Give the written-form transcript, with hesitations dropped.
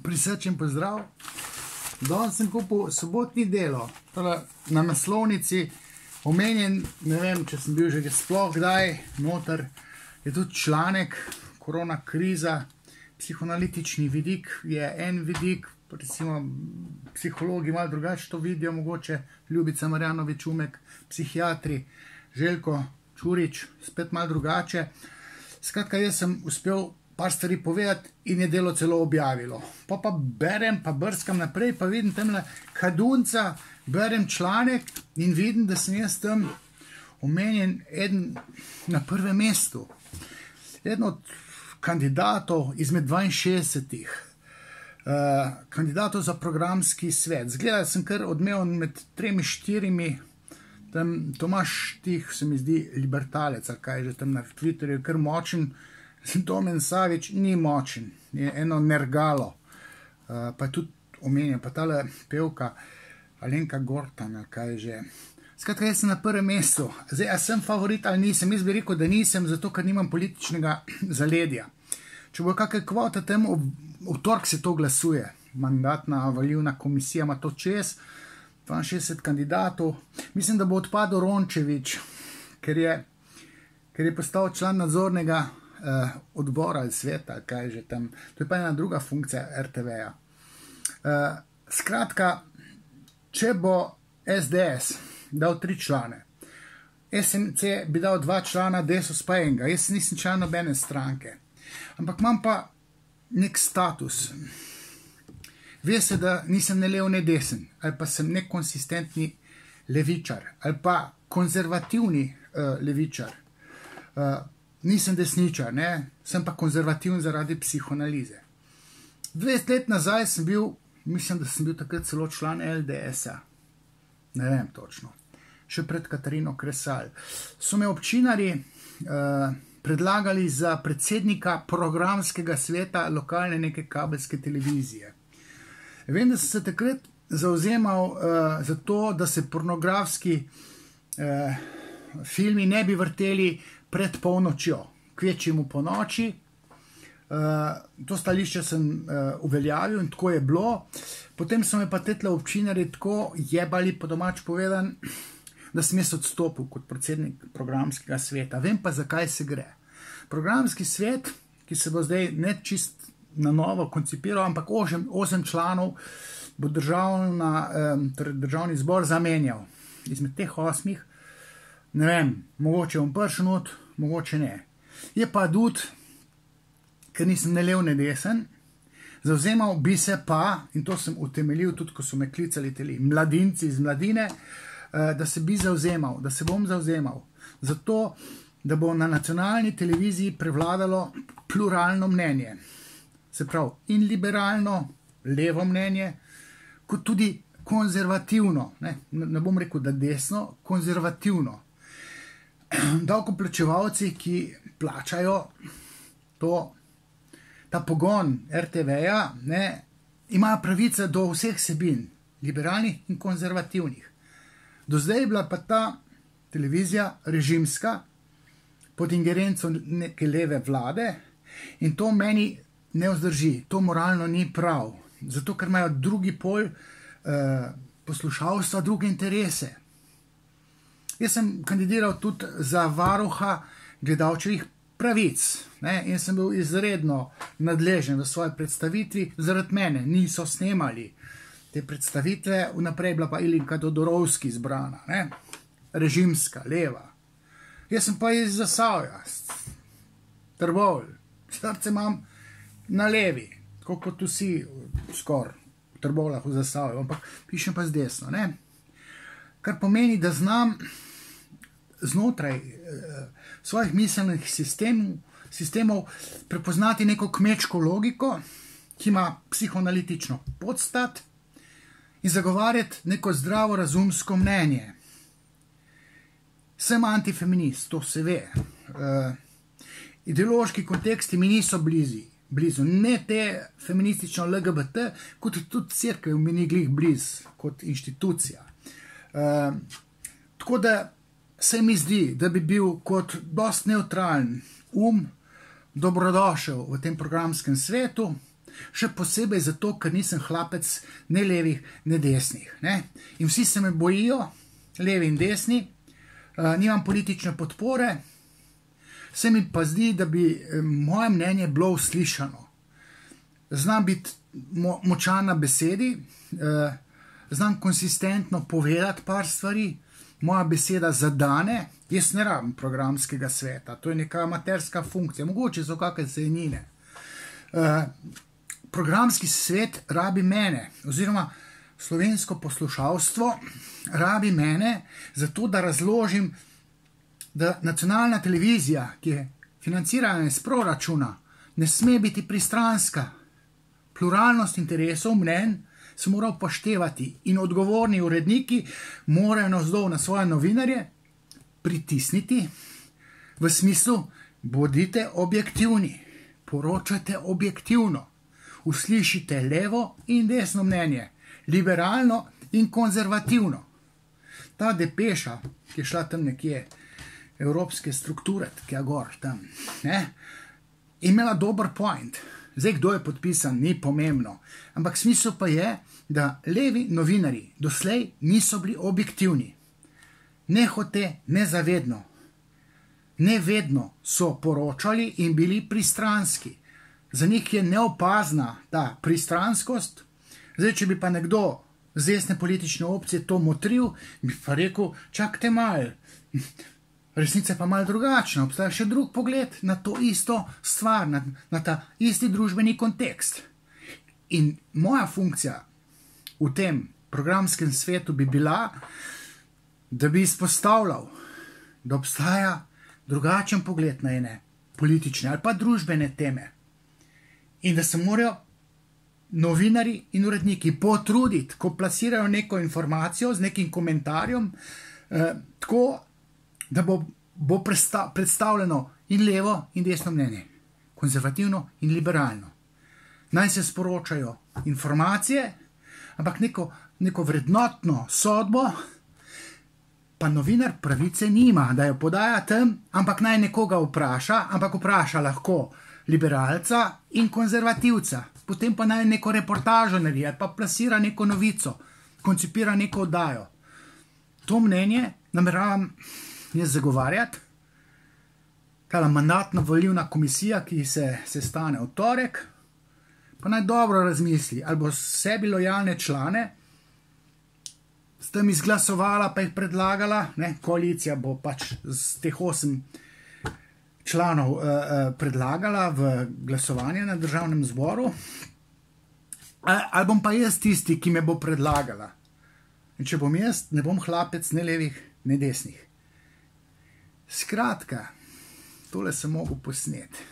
Prisrčen pozdrav. Danes sem kupil sobotni Delo. Na naslovnici omenjen, ne vem, če sem bil že sploh kdaj noter, je tudi članek Korona kriza, psihoanalitični vidik je en vidik, recimo psihologi malo drugače to vidijo, mogoče Ljubica Marjanovič Umek, psihiatri Željko Čurič, spet malo drugače. Skratka, jaz sem uspel par stvari povedati in je Delo celo objavilo. Pa berem, pa brskam naprej, pa vidim temle kadunca, berem članek in vidim, da sem jaz tam omenjen eden na prvem mestu. Eden od kandidatov izmed 62 kandidatov za programski svet. Zgleda, sem kar odmev med 3-4, tam Tomaš Tih se mi zdi libertalec, ali kaj že tam na Twitterju, kar močen. Domen Savič ni močen, je eno nergalo, pa tudi omenjam, pa tale pevka Alenka Gortan, ali kaj že. Skratka, jaz sem na prvem mestu. Zdaj, a sem favorit ali nisem? Jaz bi rekel, da nisem, zato ker nimam političnega zaledja. Če bo kakšna kvota tem, v torek se to glasuje. Mandatna volilna komisija ima to čez, 62 kandidatov. Mislim, da bo odpadel Rončević, ker je postal član nadzornega odbora ali sveta, ali kaj že tam. To je pa ena druga funkcija RTV-ja. Skratka, če bo SDS dal 3 člane, SMC bi dal 2 člana, Desus pa enega. Jaz nisem član nobene stranke. Ampak imam pa nek status. Ve se, da nisem ne lev, ne desen, ali pa sem nekonsistentni levičar, ali pa konzervativni levičar. Nisem desničar, ne? Sem pa konzervativen zaradi psihoanalize. 20 let nazaj sem bil, mislim, da sem bil takrat celo član LDS-a. Ne vem točno. Še pred Katarino Kresal. So me občinari predlagali za predsednika programskega sveta lokalne neke kabelske televizije. Vem, da sem se takrat zauzemal za to, da se pornografski filmi ne bi vrteli pred polnočjo, kvečjemu po noči. To stališče sem uveljavil in tako je bilo. Potem so me pa tetle občinari tako jebali, po domač povedan, da sem jaz odstopil kot predsednik programskega sveta. Vem pa, zakaj se gre. Programski svet, ki se bo zdaj ne čist na novo koncipiral, ampak 8 članov bo državni zbor zamenjal. Izmed teh 8, ne vem, mogoče bom prišel not, mogoče ne. Je pa tudi, ker nisem ne lev, ne desen, zavzemal bi se pa, in to sem utemeljil tudi, ko so me klicali teli mladinci iz mladine, da se bi zavzemal, da se bom zavzemal za to, da bo na nacionalni televiziji prevladalo pluralno mnenje. Se pravi, in liberalno, levo mnenje, kot tudi konzervativno, ne bom rekel, da desno, konzervativno. Davkoplačevalci, ki plačajo ta pogon RTV-ja, imajo pravice do vseh vsebin, liberalnih in konzervativnih. Do zdaj je bila pa ta televizija režimska, pod ingerenco neke leve vlade, in to meni ne vzdrži, to moralno ni prav, zato ker imajo drugi pol poslušalstva, druge interese. Jaz sem kandidiral tudi za varuha gledalčevih pravic, in sem bil izredno nadležen v svoji predstavitvi, zaradi mene niso snemali te predstavitve, vnaprej bila pa Ilinka Todorovski izbrana, režimska, leva. Jaz sem pa iz Zasavja, Trbovlj, srce imam na levi, tako kot vsi skoraj v Trbovljah v Zasavju, ampak pišem pa z desno, kar pomeni, da znam znotraj svojih miselnih sistemov prepoznati neko kmečko logiko, ki ima psihoanalitično podstat, in zagovarjati neko zdravo razumsko mnenje. Sem antifeminist, to se ve. Ideološki konteksti mi niso blizu. Ne te feministično LGBT, kot tudi cerkev mi ni glih blizu kot inštitucija. Tako da se mi zdi, da bi bil kot dost neutralen dobrodošel v tem programskem svetu, Še posebej zato, ker nisem hlapec ne levih, ne desnih. Ne? In vsi se me bojijo, levi in desni, nimam politične podpore, se mi pa zdi, da bi moje mnenje bilo uslišano. Znam biti močan na besedi, znam konsistentno povedati par stvari, moja beseda zadane, jaz ne rabim programskega sveta, to je neka amaterska funkcija, mogoče so kakšne sejnine. Programski svet rabi mene, oziroma slovensko poslušalstvo rabi mene, zato da razložim, da nacionalna televizija, ki je financirana iz proračuna, ne sme biti pristranska. Pluralnost interesov, mnenj se mora upoštevati in odgovorni uredniki morajo navzdol na svoje novinarje pritisniti v smislu, bodite objektivni, poročajte objektivno, uslišite levo in desno mnenje, liberalno in konzervativno. Ta depeša, ki je šla tam nekje, evropske strukture, tja gor, tam, imela dober point. Zdaj, kdo je podpisan, ni pomembno. Ampak smisel pa je, da levi novinari doslej niso bili objektivni. Nehote, nezavedno. Nevedno so poročali in bili pristranski. Za njih je neopazna ta pristranskost. Zdaj, če bi pa nekdo z desne politične opcije to motril, bi pa rekel, čakajte malo, resnica je pa malo drugačna, obstaja še drug pogled na to isto stvar, na ta isti družbeni kontekst. In moja funkcija v tem programskem svetu bi bila, da bi izpostavljal, da obstaja drugačen pogled na ene politične ali pa družbene teme. In da se morajo novinari in uredniki potruditi, ko plasirajo neko informacijo z nekim komentarjem, tako, da bo predstavljeno in levo in desno mnenje, konzervativno in liberalno. Naj se sporočajo informacije, ampak neko vrednotno sodbo, pa novinar pravice nima, da jo podaja tam, ampak naj nekoga vpraša, ampak vpraša lahko liberalca in konzervativca, potem pa naj neko reportažo naredi, pa plasira neko novico, koncipira neko oddajo. To mnenje nameravam jaz zagovarjati. Tala mandatno-volilna komisija, ki se sestane v torek, pa naj dobro razmisli, ali bo sebi lojalne člane s tem izglasovala, pa jih predlagala, koalicija bo pač z teh 8 članov predlagala v glasovanje na državnem zboru, ali bom pa jaz tisti, ki me bo predlagala. In če bom jaz, ne bom hlapec ne levih, ne desnih. Skratka, tole sem mogel posneti.